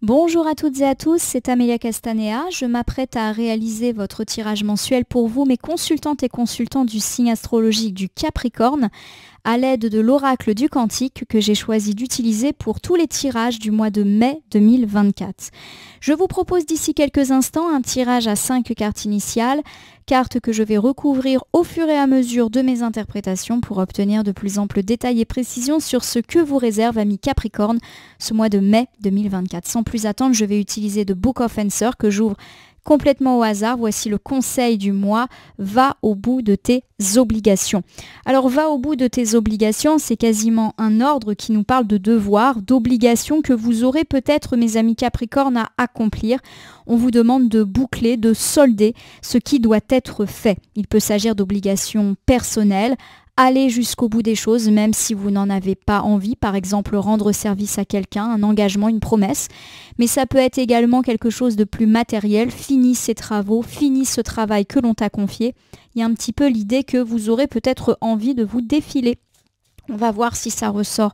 Bonjour à toutes et à tous, c'est Amélia Castanea. Je m'apprête à réaliser votre tirage mensuel pour vous, mes consultantes et consultants du signe astrologique du Capricorne, à l'aide de l'oracle du Cantique que j'ai choisi d'utiliser pour tous les tirages du mois de mai 2024. Je vous propose d'ici quelques instants un tirage à 5 cartes initiales, cartes que je vais recouvrir au fur et à mesure de mes interprétations pour obtenir de plus amples détails et précisions sur ce que vous réserve, amis Capricorne, ce mois de mai 2024. Sans plus attendre, je vais utiliser The Book of Answer que j'ouvre complètement au hasard. Voici le conseil du mois, va au bout de tes obligations. Alors va au bout de tes obligations, c'est quasiment un ordre qui nous parle de devoirs, d'obligations que vous aurez peut-être, mes amis Capricorne, à accomplir. On vous demande de boucler, de solder ce qui doit être fait. Il peut s'agir d'obligations personnelles, aller jusqu'au bout des choses, même si vous n'en avez pas envie, par exemple rendre service à quelqu'un, un engagement, une promesse. Mais ça peut être également quelque chose de plus matériel, finis ces travaux, finis ce travail que l'on t'a confié. Il y a un petit peu l'idée que vous aurez peut-être envie de vous défiler. On va voir si ça ressort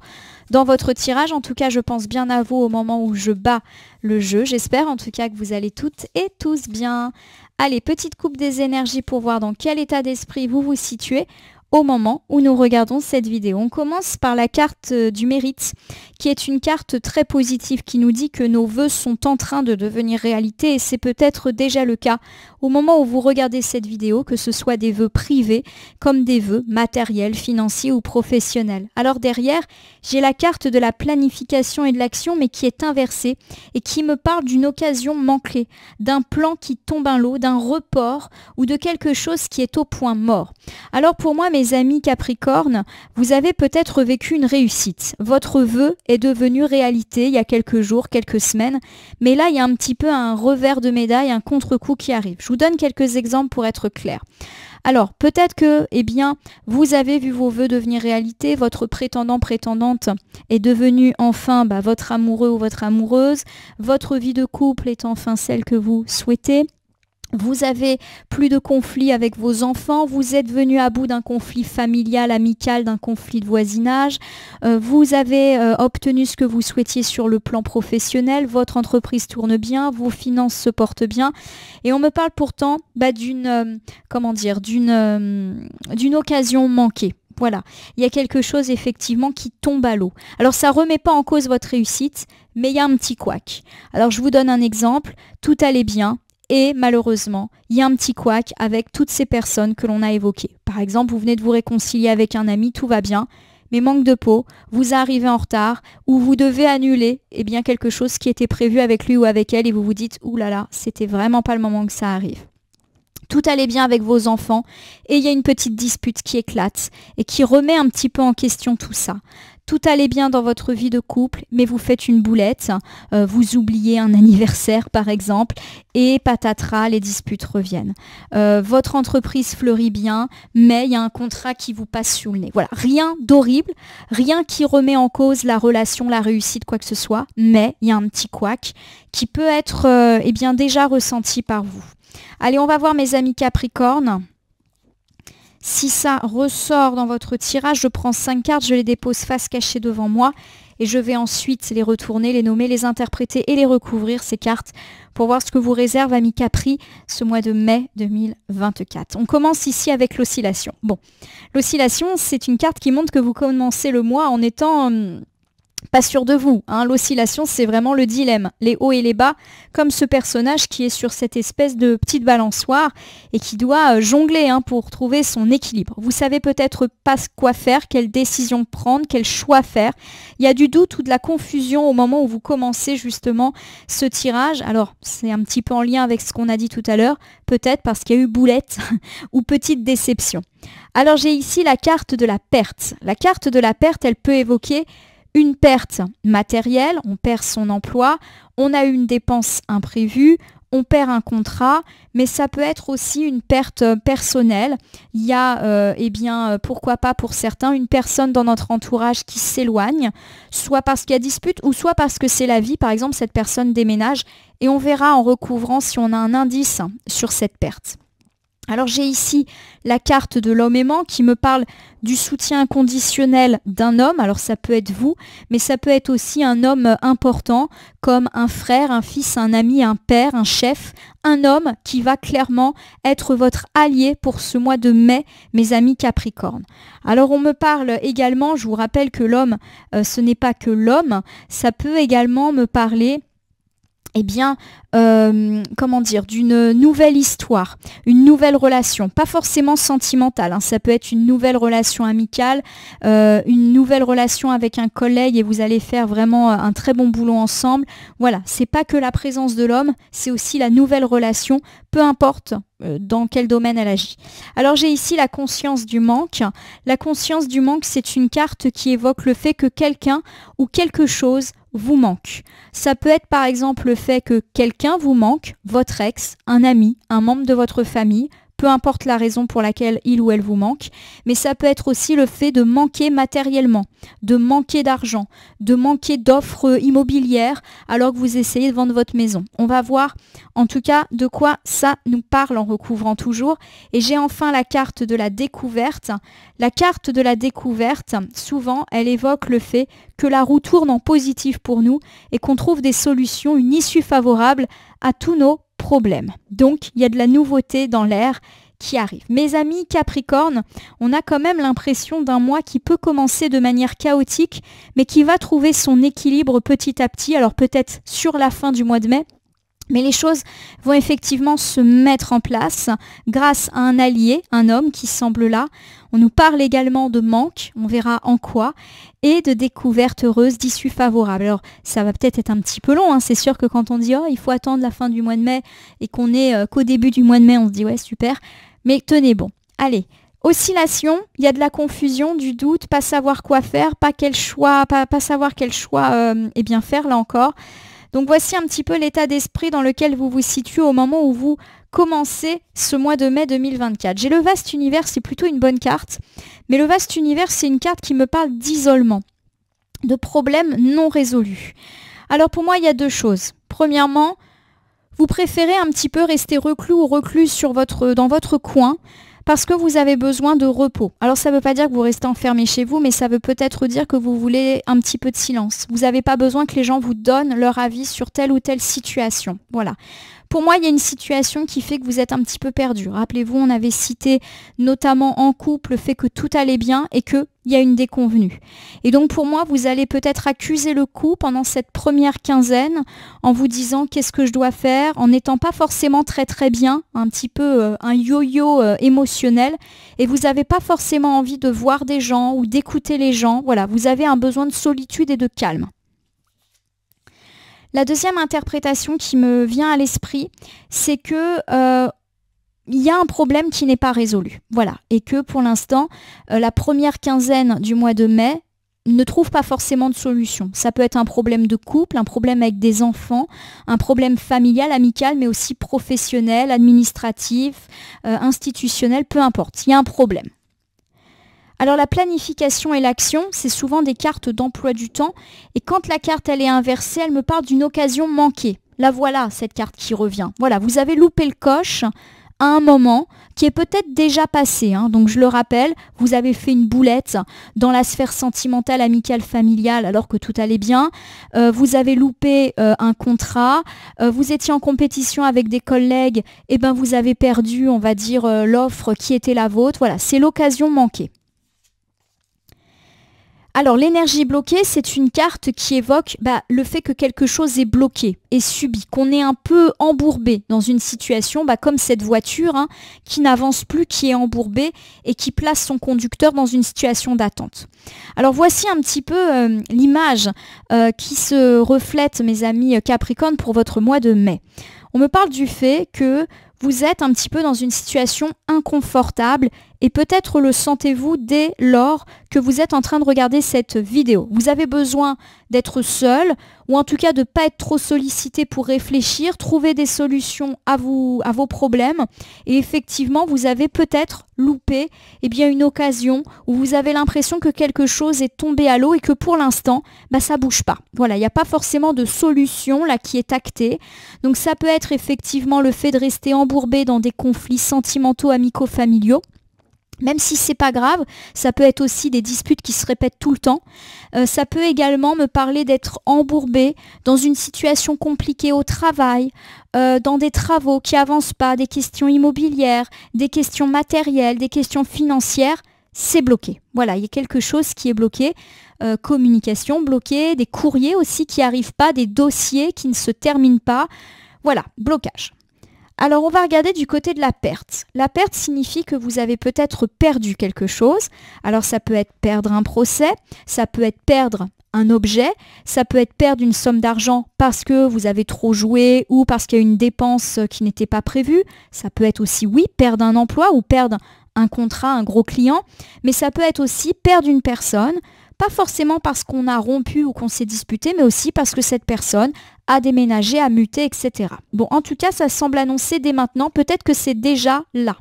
dans votre tirage. En tout cas, je pense bien à vous au moment où je bats le jeu. J'espère en tout cas que vous allez toutes et tous bien. Allez, petite coupe des énergies pour voir dans quel état d'esprit vous vous situez au moment où nous regardons cette vidéo. On commence par la carte du mérite, qui est une carte très positive qui nous dit que nos vœux sont en train de devenir réalité et c'est peut-être déjà le cas au moment où vous regardez cette vidéo, que ce soit des vœux privés comme des vœux matériels, financiers ou professionnels. Alors derrière, j'ai la carte de la planification et de l'action, mais qui est inversée et qui me parle d'une occasion manquée, d'un plan qui tombe à l'eau, d'un report ou de quelque chose qui est au point mort. Alors pour moi, mes amis Capricorne, vous avez peut-être vécu une réussite. Votre vœu est devenu réalité il y a quelques jours, quelques semaines, mais là il y a un petit peu un revers de médaille, un contre-coup qui arrive. Je vous donne quelques exemples pour être clair. Alors, peut-être que, vous avez vu vos vœux devenir réalité, votre prétendant, prétendante est devenu enfin votre amoureux ou votre amoureuse, votre vie de couple est enfin celle que vous souhaitez. Vous avez plus de conflits avec vos enfants, vous êtes venu à bout d'un conflit familial, amical, d'un conflit de voisinage, vous avez obtenu ce que vous souhaitiez sur le plan professionnel, votre entreprise tourne bien, vos finances se portent bien, et on me parle pourtant d'une occasion manquée. Voilà, il y a quelque chose effectivement qui tombe à l'eau. Alors ça ne remet pas en cause votre réussite, mais il y a un petit couac. Alors je vous donne un exemple, tout allait bien. Et malheureusement, il y a un petit couac avec toutes ces personnes que l'on a évoquées. Par exemple, vous venez de vous réconcilier avec un ami, tout va bien, mais manque de peau, vous arrivez en retard ou vous devez annuler quelque chose qui était prévu avec lui ou avec elle et vous vous dites « Ouh là là, c'était vraiment pas le moment que ça arrive ». Tout allait bien avec vos enfants et il y a une petite dispute qui éclate et qui remet un petit peu en question tout ça. Tout allait bien dans votre vie de couple, mais vous faites une boulette, vous oubliez un anniversaire par exemple, et patatras, les disputes reviennent. Votre entreprise fleurit bien, mais il y a un contrat qui vous passe sous le nez. Voilà, rien d'horrible, rien qui remet en cause la relation, la réussite, quoi que ce soit, mais il y a un petit couac qui peut être déjà ressenti par vous. Allez, on va voir mes amis Capricorne. Si ça ressort dans votre tirage, je prends 5 cartes, je les dépose face cachée devant moi et je vais ensuite les retourner, les nommer, les interpréter et les recouvrir, ces cartes, pour voir ce que vous réserve, amis Capri, ce mois de mai 2024. On commence ici avec l'oscillation. Bon, l'oscillation, c'est une carte qui montre que vous commencez le mois en étant pas sûr de vous, hein. L'oscillation, c'est vraiment le dilemme, les hauts et les bas, comme ce personnage qui est sur cette espèce de petite balançoire et qui doit jongler pour trouver son équilibre. Vous savez peut-être pas quoi faire, quelle décision prendre, quel choix faire. Il y a du doute ou de la confusion au moment où vous commencez justement ce tirage. Alors, c'est un petit peu en lien avec ce qu'on a dit tout à l'heure, peut-être parce qu'il y a eu boulette ou petite déception. Alors, j'ai ici la carte de la perte. La carte de la perte, elle peut évoquer une perte matérielle, on perd son emploi, on a une dépense imprévue, on perd un contrat, mais ça peut être aussi une perte personnelle. Il y a, pourquoi pas pour certains, une personne dans notre entourage qui s'éloigne, soit parce qu'il y a dispute ou soit parce que c'est la vie. Par exemple, cette personne déménage et on verra en recouvrant si on a un indice sur cette perte. Alors j'ai ici la carte de l'homme aimant qui me parle du soutien inconditionnel d'un homme. Alors ça peut être vous, mais ça peut être aussi un homme important comme un frère, un fils, un ami, un père, un chef, un homme qui va clairement être votre allié pour ce mois de mai, mes amis Capricorne. Alors on me parle également, je vous rappelle que l'homme, ce n'est pas que l'homme, ça peut également me parler eh bien, comment dire, d'une nouvelle histoire, une nouvelle relation, pas forcément sentimentale, hein, ça peut être une nouvelle relation amicale, une nouvelle relation avec un collègue et vous allez faire vraiment un très bon boulot ensemble. Voilà, c'est pas que la présence de l'homme, c'est aussi la nouvelle relation, peu importe dans quel domaine elle agit. Alors j'ai ici la conscience du manque. La conscience du manque, c'est une carte qui évoque le fait que quelqu'un ou quelque chose vous manque. Ça peut être par exemple le fait que quelqu'un vous manque, votre ex, un ami, un membre de votre famille, peu importe la raison pour laquelle il ou elle vous manque, mais ça peut être aussi le fait de manquer matériellement, de manquer d'argent, de manquer d'offres immobilières alors que vous essayez de vendre votre maison. On va voir en tout cas de quoi ça nous parle en recouvrant toujours. Et j'ai enfin la carte de la découverte. La carte de la découverte, souvent, elle évoque le fait que la roue tourne en positif pour nous et qu'on trouve des solutions, une issue favorable à tous nos problème. Donc, il y a de la nouveauté dans l'air qui arrive. Mes amis Capricorne, on a quand même l'impression d'un mois qui peut commencer de manière chaotique, mais qui va trouver son équilibre petit à petit. Alors peut-être sur la fin du mois de mai, mais les choses vont effectivement se mettre en place grâce à un allié, un homme qui semble là. On nous parle également de manque, on verra en quoi, et de découvertes heureuses, d'issues favorables. Alors ça va peut-être être un petit peu long, hein. C'est sûr que quand on dit « oh, il faut attendre la fin du mois de mai » et qu'on est qu'au début du mois de mai, on se dit « ouais, super », mais tenez bon. Allez, oscillation, il y a de la confusion, du doute, pas savoir quoi faire, pas savoir quel choix eh bien faire là encore. Donc voici un petit peu l'état d'esprit dans lequel vous vous situez au moment où vous commencez ce mois de mai 2024. J'ai le vaste univers, c'est plutôt une bonne carte, mais le vaste univers, c'est une carte qui me parle d'isolement, de problèmes non résolus. Alors pour moi, il y a deux choses. Premièrement, vous préférez un petit peu rester reclus ou recluse dans votre coin, parce que vous avez besoin de repos. Alors ça ne veut pas dire que vous restez enfermé chez vous, mais ça veut peut-être dire que vous voulez un petit peu de silence. Vous n'avez pas besoin que les gens vous donnent leur avis sur telle ou telle situation. Voilà. Pour moi, il y a une situation qui fait que vous êtes un petit peu perdu. Rappelez-vous, on avait cité notamment en couple le fait que tout allait bien et qu'il y a une déconvenue. Et donc pour moi, vous allez peut-être accuser le coup pendant cette première quinzaine en vous disant qu'est-ce que je dois faire, en n'étant pas forcément très très bien, un petit peu un yo-yo émotionnel, et vous n'avez pas forcément envie de voir des gens ou d'écouter les gens. Voilà, vous avez un besoin de solitude et de calme. La deuxième interprétation qui me vient à l'esprit, c'est que il y a un problème qui n'est pas résolu. Voilà. Et que pour l'instant, la première quinzaine du mois de mai ne trouve pas forcément de solution. Ça peut être un problème de couple, un problème avec des enfants, un problème familial, amical, mais aussi professionnel, administratif, institutionnel, peu importe. Il y a un problème. Alors la planification et l'action, c'est souvent des cartes d'emploi du temps. Et quand la carte elle est inversée, elle me parle d'une occasion manquée. La voilà, cette carte qui revient. Voilà, vous avez loupé le coche à un moment qui est peut-être déjà passé. Hein. Donc je le rappelle, vous avez fait une boulette dans la sphère sentimentale, amicale, familiale alors que tout allait bien. Vous avez loupé un contrat. Vous étiez en compétition avec des collègues. Et ben vous avez perdu, on va dire, l'offre qui était la vôtre. Voilà, c'est l'occasion manquée. Alors l'énergie bloquée, c'est une carte qui évoque le fait que quelque chose est bloqué, est subi, qu'on est un peu embourbé dans une situation, comme cette voiture qui n'avance plus, qui est embourbée et qui place son conducteur dans une situation d'attente. Alors voici un petit peu l'image qui se reflète, mes amis Capricorne, pour votre mois de mai. On me parle du fait que vous êtes un petit peu dans une situation inconfortable et peut-être le sentez-vous dès lors que vous êtes en train de regarder cette vidéo. Vous avez besoin d'être seul ou en tout cas de ne pas être trop sollicité pour réfléchir, trouver des solutions à vos problèmes et effectivement vous avez peut-être loupé une occasion où vous avez l'impression que quelque chose est tombé à l'eau et que pour l'instant ça bouge pas. Voilà, il n'y a pas forcément de solution là qui est actée. Donc ça peut être effectivement le fait de rester embourbé dans des conflits sentimentaux, amicaux, familiaux. Même si c'est pas grave, ça peut être aussi des disputes qui se répètent tout le temps. Ça peut également me parler d'être embourbé dans une situation compliquée au travail, dans des travaux qui avancent pas, des questions immobilières, des questions matérielles, des questions financières. C'est bloqué. Voilà, il y a quelque chose qui est bloqué. Communication bloquée, des courriers aussi qui n'arrivent pas, des dossiers qui ne se terminent pas. Voilà, blocage. Alors on va regarder du côté de la perte. La perte signifie que vous avez peut-être perdu quelque chose. Alors ça peut être perdre un procès, ça peut être perdre un objet, ça peut être perdre une somme d'argent parce que vous avez trop joué ou parce qu'il y a une dépense qui n'était pas prévue. Ça peut être aussi, oui, perdre un emploi ou perdre un contrat, un gros client. Mais ça peut être aussi perdre une personne, pas forcément parce qu'on a rompu ou qu'on s'est disputé, mais aussi parce que cette personne a déménagé, a muté, etc. Bon, en tout cas, ça semble annoncer dès maintenant, peut-être que c'est déjà là.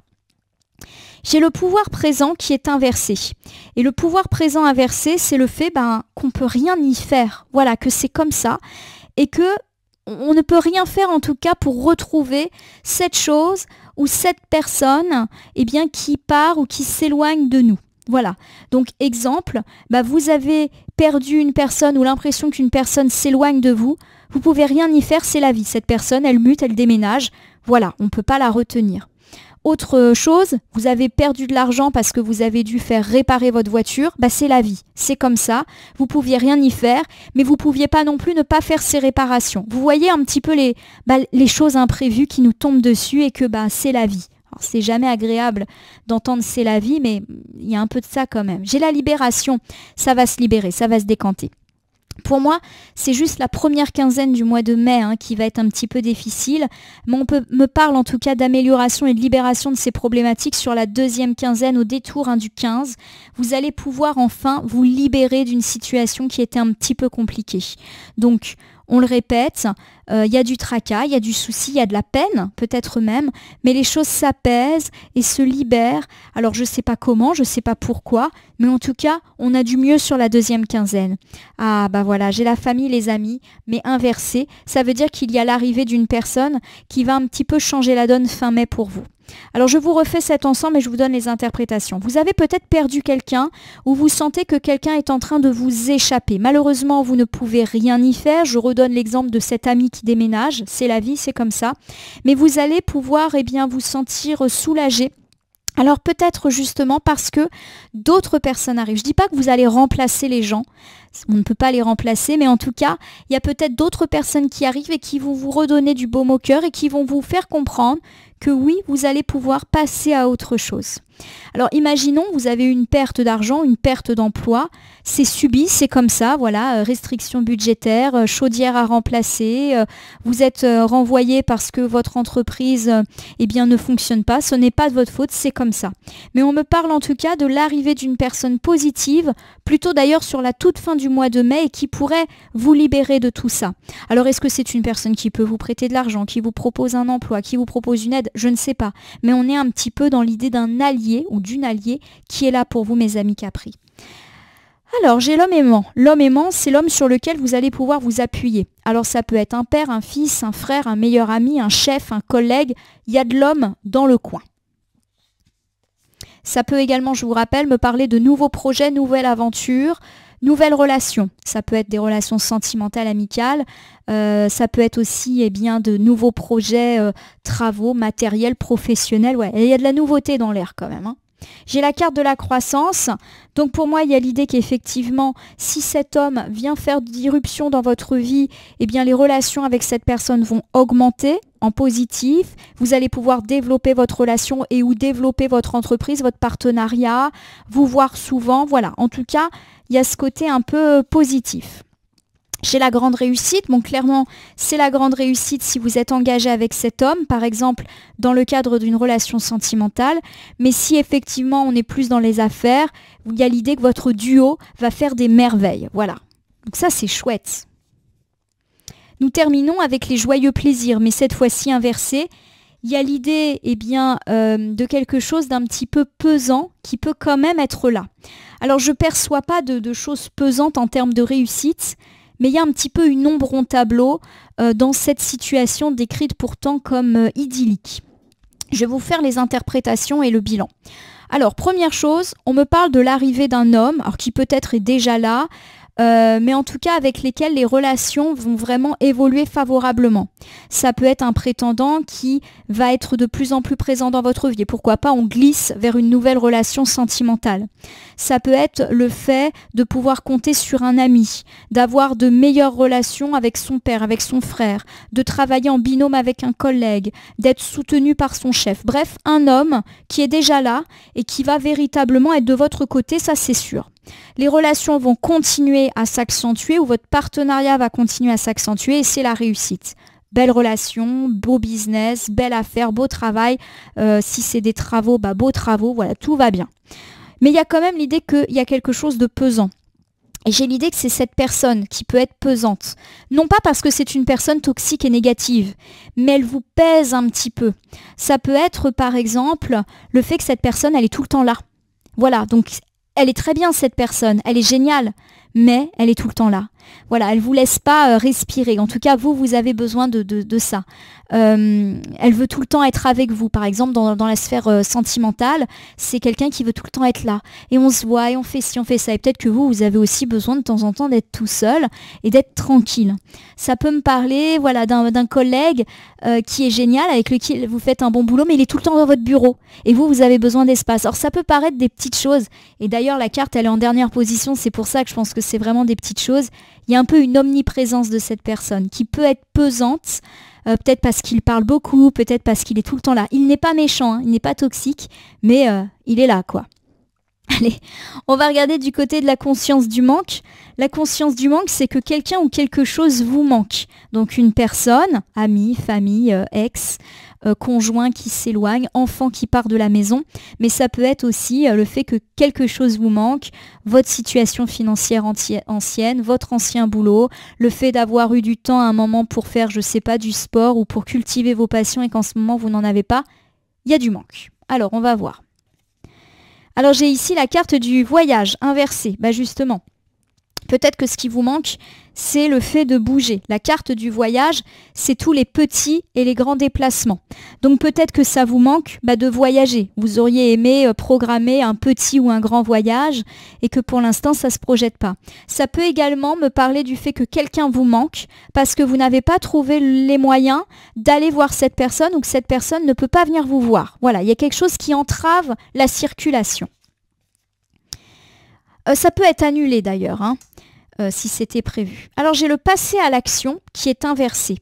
J'ai le pouvoir présent qui est inversé. Et le pouvoir présent inversé, c'est le fait qu'on ne peut rien y faire. Voilà, que c'est comme ça. Et que on ne peut rien faire en tout cas pour retrouver cette chose ou cette personne qui part ou qui s'éloigne de nous. Voilà, donc exemple, vous avez perdu une personne ou l'impression qu'une personne s'éloigne de vous, vous ne pouvez rien y faire, c'est la vie. Cette personne, elle mute, elle déménage, voilà, on ne peut pas la retenir. Autre chose, vous avez perdu de l'argent parce que vous avez dû faire réparer votre voiture, c'est la vie, c'est comme ça, vous ne pouviez rien y faire, mais vous ne pouviez pas non plus ne pas faire ces réparations. Vous voyez un petit peu les choses imprévues qui nous tombent dessus et que c'est la vie. Alors, c'est jamais agréable d'entendre c'est la vie, mais il y a un peu de ça quand même. J'ai la libération, ça va se libérer, ça va se décanter. Pour moi, c'est juste la première quinzaine du mois de mai qui va être un petit peu difficile, mais me parle en tout cas d'amélioration et de libération de ces problématiques sur la deuxième quinzaine au détour du 15. Vous allez pouvoir enfin vous libérer d'une situation qui était un petit peu compliquée. Donc, on le répète, il y a du tracas, il y a du souci, il y a de la peine, peut-être même, mais les choses s'apaisent et se libèrent. Alors je ne sais pas comment, je ne sais pas pourquoi, mais en tout cas, on a du mieux sur la deuxième quinzaine. Ah voilà, j'ai la famille, les amis, mais inversé, ça veut dire qu'il y a l'arrivée d'une personne qui va un petit peu changer la donne fin mai pour vous. Alors je vous refais cet ensemble et je vous donne les interprétations. Vous avez peut-être perdu quelqu'un ou vous sentez que quelqu'un est en train de vous échapper. Malheureusement, vous ne pouvez rien y faire. Je redonne l'exemple de cet ami qui déménage. C'est la vie, c'est comme ça. Mais vous allez pouvoir vous sentir soulagé. Alors peut-être justement parce que d'autres personnes arrivent. Je ne dis pas que vous allez remplacer les gens, on ne peut pas les remplacer, mais en tout cas, il y a peut-être d'autres personnes qui arrivent et qui vont vous redonner du baume au cœur et qui vont vous faire comprendre que oui, vous allez pouvoir passer à autre chose. Alors imaginons, vous avez une perte d'argent, une perte d'emploi, c'est subi, c'est comme ça, voilà, restrictions budgétaires, chaudière à remplacer, vous êtes renvoyé parce que votre entreprise ne fonctionne pas, ce n'est pas de votre faute, c'est comme ça. Mais on me parle en tout cas de l'arrivée d'une personne positive, plutôt d'ailleurs sur la toute fin du mois de mai et qui pourrait vous libérer de tout ça. Alors est-ce que c'est une personne qui peut vous prêter de l'argent, qui vous propose un emploi, qui vous propose une aide? Je ne sais pas, mais on est un petit peu dans l'idée d'un allié ou d'une alliée qui est là pour vous, mes amis Capri. Alors, j'ai l'homme aimant. L'homme aimant, c'est l'homme sur lequel vous allez pouvoir vous appuyer. Alors, ça peut être un père, un fils, un frère, un meilleur ami, un chef, un collègue. Il y a de l'homme dans le coin. Ça peut également, je vous rappelle, me parler de nouveaux projets, nouvelles aventures, nouvelles relations. Ça peut être des relations sentimentales, amicales. Ça peut être aussi de nouveaux projets, travaux, matériels, professionnels. Ouais, il y a de la nouveauté dans l'air quand même. J'ai la carte de la croissance. Donc pour moi, il y a l'idée qu'effectivement, si cet homme vient faire d'irruption dans votre vie, les relations avec cette personne vont augmenter en positif. Vous allez pouvoir développer votre relation et ou développer votre entreprise, votre partenariat, vous voir souvent. Voilà, en tout cas, il y a ce côté un peu positif. J'ai la grande réussite. Bon, clairement, c'est la grande réussite si vous êtes engagé avec cet homme, par exemple, dans le cadre d'une relation sentimentale. Mais si effectivement on est plus dans les affaires, il y a l'idée que votre duo va faire des merveilles. Voilà. Donc ça, c'est chouette. Nous terminons avec les joyeux plaisirs, mais cette fois-ci inversés. Il y a l'idée de quelque chose d'un petit peu pesant qui peut quand même être là. Alors je ne perçois pas de choses pesantes en termes de réussite, mais il y a un petit peu une ombre en tableau dans cette situation décrite pourtant comme idyllique. Je vais vous faire les interprétations et le bilan. Alors première chose, on me parle de l'arrivée d'un homme, alors qui peut-être est déjà là, mais en tout cas avec lesquels les relations vont vraiment évoluer favorablement. Ça peut être un prétendant qui va être de plus en plus présent dans votre vie et pourquoi pas on glisse vers une nouvelle relation sentimentale. Ça peut être le fait de pouvoir compter sur un ami, d'avoir de meilleures relations avec son père, avec son frère, de travailler en binôme avec un collègue, d'être soutenu par son chef. Bref, un homme qui est déjà là et qui va véritablement être de votre côté, ça c'est sûr. Les relations vont continuer à s'accentuer ou votre partenariat va continuer à s'accentuer et c'est la réussite. Belle relation, beau business, belle affaire, beau travail. Si c'est des travaux, beaux travaux, voilà, tout va bien. Mais il y a quand même l'idée qu'il y a quelque chose de pesant. Et j'ai l'idée que c'est cette personne qui peut être pesante. Non pas parce que c'est une personne toxique et négative, mais elle vous pèse un petit peu. Ça peut être par exemple le fait que cette personne, elle est tout le temps là. Voilà, donc elle est très bien cette personne, elle est géniale, mais elle est tout le temps là. Voilà, elle ne vous laisse pas respirer. En tout cas, vous avez besoin de ça. Elle veut tout le temps être avec vous. Par exemple, dans la sphère sentimentale, c'est quelqu'un qui veut tout le temps être là. Et on se voit, et on fait ci, on fait ça. Et peut-être que vous avez aussi besoin de temps en temps d'être tout seul et d'être tranquille. Ça peut me parler d'un collègue qui est génial, avec lequel vous faites un bon boulot, mais il est tout le temps dans votre bureau. Et vous avez besoin d'espace. Alors ça peut paraître des petites choses. Et d'ailleurs, la carte, elle est en dernière position. C'est pour ça que je pense que c'est vraiment des petites choses. Il y a un peu une omniprésence de cette personne qui peut être pesante, peut-être parce qu'il parle beaucoup, peut-être parce qu'il est tout le temps là. Il n'est pas méchant, il n'est pas toxique, mais il est là, quoi. Allez, on va regarder du côté de la conscience du manque. La conscience du manque, c'est que quelqu'un ou quelque chose vous manque. Donc une personne, ami, famille, ex, conjoint qui s'éloigne, enfant qui part de la maison. Mais ça peut être aussi le fait que quelque chose vous manque, votre situation financière ancienne, votre ancien boulot, le fait d'avoir eu du temps à un moment pour faire, je sais pas, du sport ou pour cultiver vos passions et qu'en ce moment vous n'en avez pas. Il y a du manque. Alors, on va voir. Alors j'ai ici la carte du voyage inversée. Justement, peut-être que ce qui vous manque, c'est le fait de bouger. La carte du voyage, c'est tous les petits et les grands déplacements. Donc peut-être que ça vous manque de voyager. Vous auriez aimé programmer un petit ou un grand voyage et que pour l'instant, ça ne se projette pas. Ça peut également me parler du fait que quelqu'un vous manque parce que vous n'avez pas trouvé les moyens d'aller voir cette personne ou que cette personne ne peut pas venir vous voir. Voilà, il y a quelque chose qui entrave la circulation. Ça peut être annulé d'ailleurs, si c'était prévu. Alors j'ai le passé à l'action qui est inversé.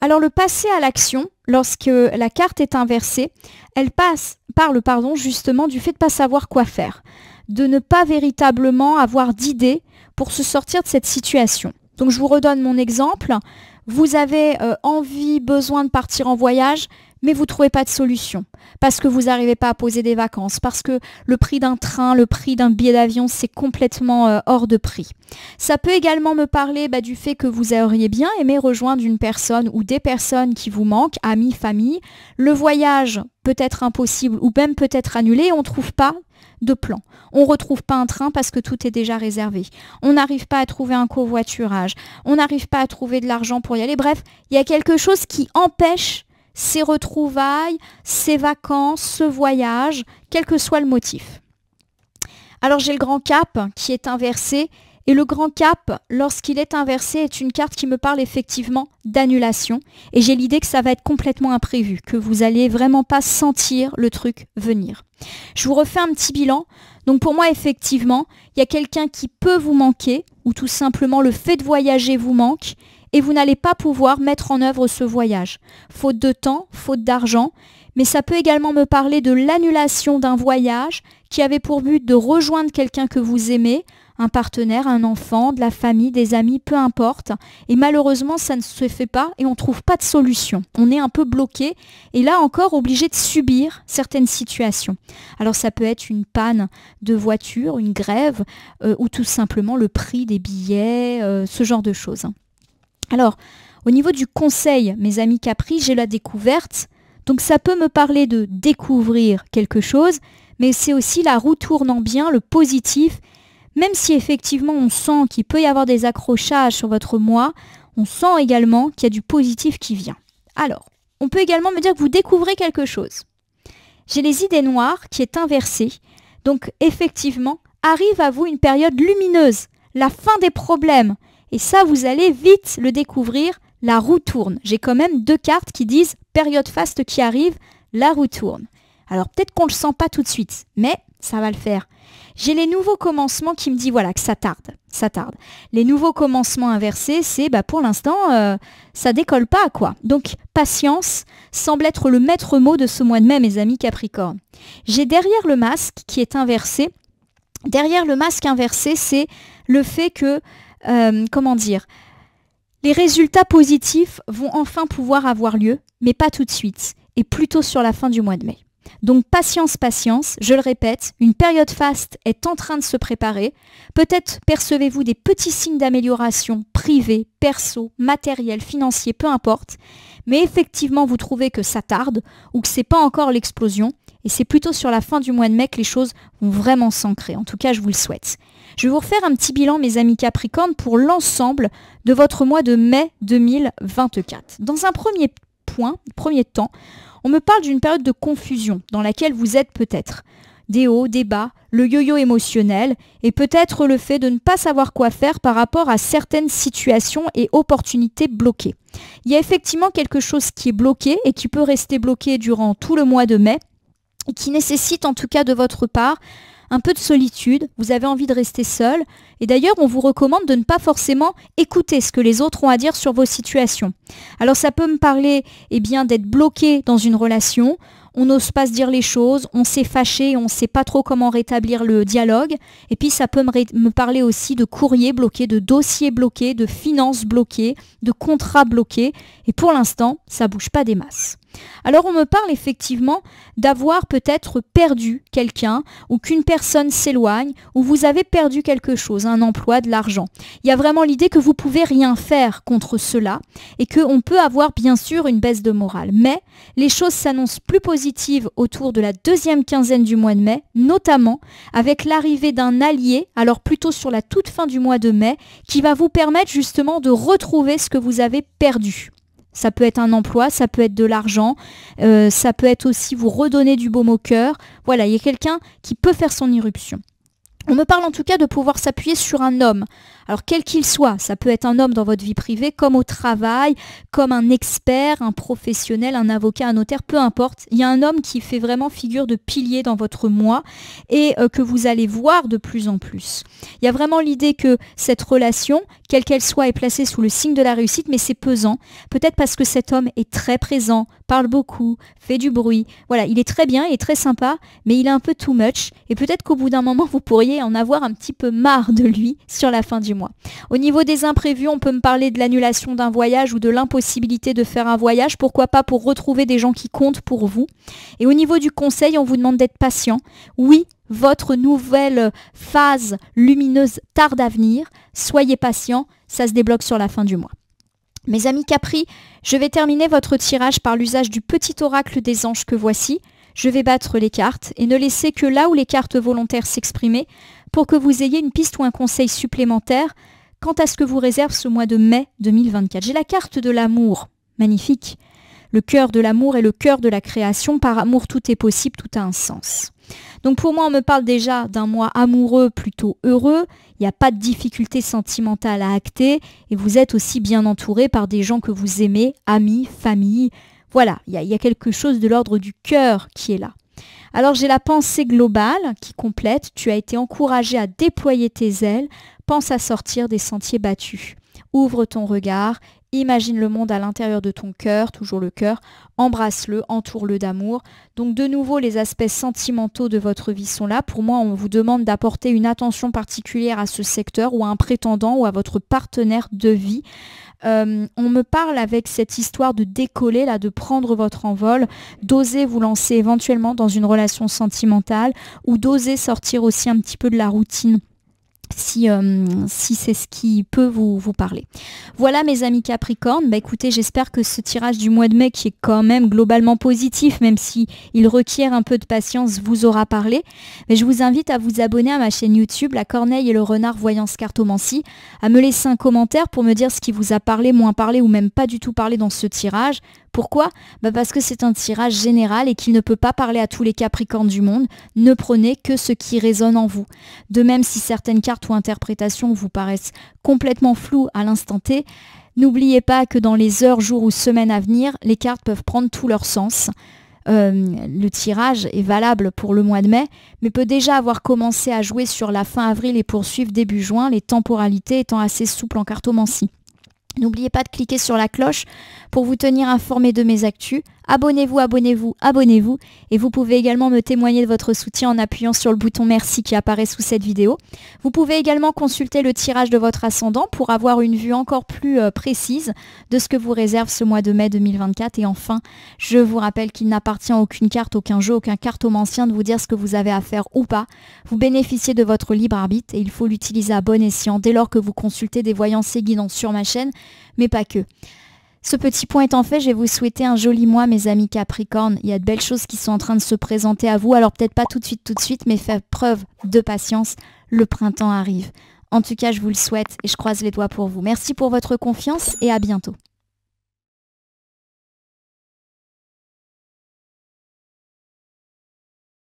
Alors le passé à l'action, lorsque la carte est inversée, elle parle justement du fait de ne pas savoir quoi faire, de ne pas véritablement avoir d'idée pour se sortir de cette situation. Donc je vous redonne mon exemple. Vous avez envie, besoin de partir en voyage, mais vous ne trouvez pas de solution parce que vous n'arrivez pas à poser des vacances, parce que le prix d'un train, le prix d'un billet d'avion, c'est complètement hors de prix. Ça peut également me parler du fait que vous auriez bien aimé rejoindre une personne ou des personnes qui vous manquent, amis, famille. Le voyage peut être impossible ou même peut être annulé et on ne trouve pas de plan. On ne retrouve pas un train parce que tout est déjà réservé. On n'arrive pas à trouver un covoiturage. On n'arrive pas à trouver de l'argent pour y aller. Bref, il y a quelque chose qui empêche ces retrouvailles, ces vacances, ce voyage, quel que soit le motif. Alors j'ai le grand cap qui est inversé et le grand cap, lorsqu'il est inversé, est une carte qui me parle effectivement d'annulation et j'ai l'idée que ça va être complètement imprévu, que vous n'allez vraiment pas sentir le truc venir. Je vous refais un petit bilan. Donc pour moi, effectivement, il y a quelqu'un qui peut vous manquer ou tout simplement le fait de voyager vous manque et vous n'allez pas pouvoir mettre en œuvre ce voyage. Faute de temps, faute d'argent, mais ça peut également me parler de l'annulation d'un voyage qui avait pour but de rejoindre quelqu'un que vous aimez, un partenaire, un enfant, de la famille, des amis, peu importe. Et malheureusement, ça ne se fait pas et on ne trouve pas de solution. On est un peu bloqué et là encore obligé de subir certaines situations. Alors ça peut être une panne de voiture, une grève ou tout simplement le prix des billets, ce genre de choses. Alors, au niveau du conseil, mes amis Capri, j'ai la découverte. Donc ça peut me parler de découvrir quelque chose, mais c'est aussi la roue tournant bien, le positif. Même si effectivement on sent qu'il peut y avoir des accrochages sur votre mois, on sent également qu'il y a du positif qui vient. Alors, on peut également me dire que vous découvrez quelque chose. J'ai les idées noires qui est inversée. Donc effectivement, arrive à vous une période lumineuse, la fin des problèmes. Et ça, vous allez vite le découvrir, la roue tourne. J'ai quand même 2 cartes qui disent période faste qui arrive, la roue tourne. Alors peut-être qu'on ne le sent pas tout de suite, mais ça va le faire. J'ai les nouveaux commencements qui me disent voilà, que ça tarde. Les nouveaux commencements inversés, c'est pour l'instant, ça décolle pas quoi. Donc patience semble être le maître mot de ce mois de mai, mes amis Capricorne. J'ai derrière le masque qui est inversé. Derrière le masque inversé, c'est le fait que, les résultats positifs vont enfin pouvoir avoir lieu, mais pas tout de suite, et plutôt sur la fin du mois de mai. Donc patience, patience, je le répète, une période faste est en train de se préparer. Peut-être percevez-vous des petits signes d'amélioration privés, perso, matériels, financiers, peu importe. Mais effectivement, vous trouvez que ça tarde ou que c'est pas encore l'explosion. Et c'est plutôt sur la fin du mois de mai que les choses vont vraiment s'ancrer. En tout cas, je vous le souhaite. Je vais vous refaire un petit bilan, mes amis Capricorne, pour l'ensemble de votre mois de mai 2024. Dans un premier temps, on me parle d'une période de confusion dans laquelle vous êtes peut-être. Des hauts, des bas, le yo-yo émotionnel et peut-être le fait de ne pas savoir quoi faire par rapport à certaines situations et opportunités bloquées. Il y a effectivement quelque chose qui est bloqué et qui peut rester bloqué durant tout le mois de mai et qui nécessite en tout cas de votre part un peu de solitude, vous avez envie de rester seul et d'ailleurs on vous recommande de ne pas forcément écouter ce que les autres ont à dire sur vos situations. Alors ça peut me parler d'être bloqué dans une relation, on n'ose pas se dire les choses, on s'est fâché, on ne sait pas trop comment rétablir le dialogue et puis ça peut me parler aussi de courriers bloqués, de dossiers bloqués, de finances bloquées, de contrats bloqués et pour l'instant ça ne bouge pas des masses. Alors on me parle effectivement d'avoir peut-être perdu quelqu'un ou qu'une personne s'éloigne ou vous avez perdu quelque chose, un emploi, de l'argent. Il y a vraiment l'idée que vous ne pouvez rien faire contre cela et qu'on peut avoir bien sûr une baisse de morale. Mais les choses s'annoncent plus positives autour de la 2e quinzaine du mois de mai, notamment avec l'arrivée d'un allié, alors plutôt sur la toute fin du mois de mai, qui va vous permettre justement de retrouver ce que vous avez perdu. Ça peut être un emploi, ça peut être de l'argent, ça peut être aussi vous redonner du baume au cœur. Voilà, il y a quelqu'un qui peut faire son irruption. On me parle en tout cas de pouvoir s'appuyer sur un homme. Alors quel qu'il soit, ça peut être un homme dans votre vie privée, comme au travail, comme un expert, un professionnel, un avocat, un notaire, peu importe. Il y a un homme qui fait vraiment figure de pilier dans votre mois et que vous allez voir de plus en plus. Il y a vraiment l'idée que cette relation, quelle qu'elle soit, est placée sous le signe de la réussite, mais c'est pesant. Peut-être parce que cet homme est très présent, parle beaucoup, fait du bruit. Voilà, il est très bien, il est très sympa, mais il est un peu too much. Et peut-être qu'au bout d'un moment, vous pourriez en avoir un petit peu marre de lui sur la fin du mois. Au niveau des imprévus, on peut me parler de l'annulation d'un voyage ou de l'impossibilité de faire un voyage. Pourquoi pas pour retrouver des gens qui comptent pour vous. Et au niveau du conseil, on vous demande d'être patient. Oui, votre nouvelle phase lumineuse tarde à venir. Soyez patient, ça se débloque sur la fin du mois. Mes amis Capri, je vais terminer votre tirage par l'usage du petit oracle des anges que voici. Je vais battre les cartes et ne laisser que là où les cartes volontaires s'exprimer pour que vous ayez une piste ou un conseil supplémentaire quant à ce que vous réserve ce mois de mai 2024. J'ai la carte de l'amour, magnifique. Le cœur de l'amour et le cœur de la création. Par amour, tout est possible, tout a un sens. Donc pour moi, on me parle déjà d'un mois amoureux plutôt heureux. Il n'y a pas de difficultés sentimentales à acter et vous êtes aussi bien entouré par des gens que vous aimez, amis, famille. Voilà, il y a quelque chose de l'ordre du cœur qui est là. Alors j'ai la pensée globale qui complète. Tu as été encouragé à déployer tes ailes. Pense à sortir des sentiers battus. Ouvre ton regard Imagine le monde à l'intérieur de ton cœur, toujours le cœur, embrasse-le, entoure-le d'amour. Donc de nouveau, les aspects sentimentaux de votre vie sont là. Pour moi, on vous demande d'apporter une attention particulière à ce secteur ou à un prétendant ou à votre partenaire de vie. On me parle avec cette histoire de décoller, là, de prendre votre envol, d'oser vous lancer éventuellement dans une relation sentimentale ou d'oser sortir aussi un petit peu de la routine. Si c'est ce qui peut vous parler. Voilà mes amis Capricorne, écoutez, j'espère que ce tirage du mois de mai qui est quand même globalement positif, même si il requiert un peu de patience, vous aura parlé. Mais je vous invite à vous abonner à ma chaîne YouTube, La Corneille et le Renard Voyance Cartomancie, à me laisser un commentaire pour me dire ce qui vous a parlé, moins parlé ou même pas du tout parlé dans ce tirage. Pourquoi ? Parce que c'est un tirage général et qu'il ne peut pas parler à tous les Capricornes du monde. Ne prenez que ce qui résonne en vous. De même, si certaines cartes ou interprétations vous paraissent complètement floues à l'instant T, n'oubliez pas que dans les heures, jours ou semaines à venir, les cartes peuvent prendre tout leur sens. Le tirage est valable pour le mois de mai, mais peut déjà avoir commencé à jouer sur la fin avril et poursuivre début juin, les temporalités étant assez souples en cartomancie. N'oubliez pas de cliquer sur la cloche pour vous tenir informé de mes actus. Abonnez-vous, abonnez-vous, abonnez-vous. Et vous pouvez également me témoigner de votre soutien en appuyant sur le bouton merci qui apparaît sous cette vidéo. Vous pouvez également consulter le tirage de votre ascendant pour avoir une vue encore plus précise de ce que vous réserve ce mois de mai 2024. Et enfin, je vous rappelle qu'il n'appartient à aucune carte, aucun jeu, aucun cartomancien de vous dire ce que vous avez à faire ou pas. Vous bénéficiez de votre libre arbitre et il faut l'utiliser à bon escient dès lors que vous consultez des voyances et guidances sur ma chaîne, mais pas que. Ce petit point étant fait, je vais vous souhaiter un joli mois, mes amis Capricorne. Il y a de belles choses qui sont en train de se présenter à vous. Alors peut-être pas tout de suite, mais faites preuve de patience. Le printemps arrive. En tout cas, je vous le souhaite et je croise les doigts pour vous. Merci pour votre confiance et à bientôt.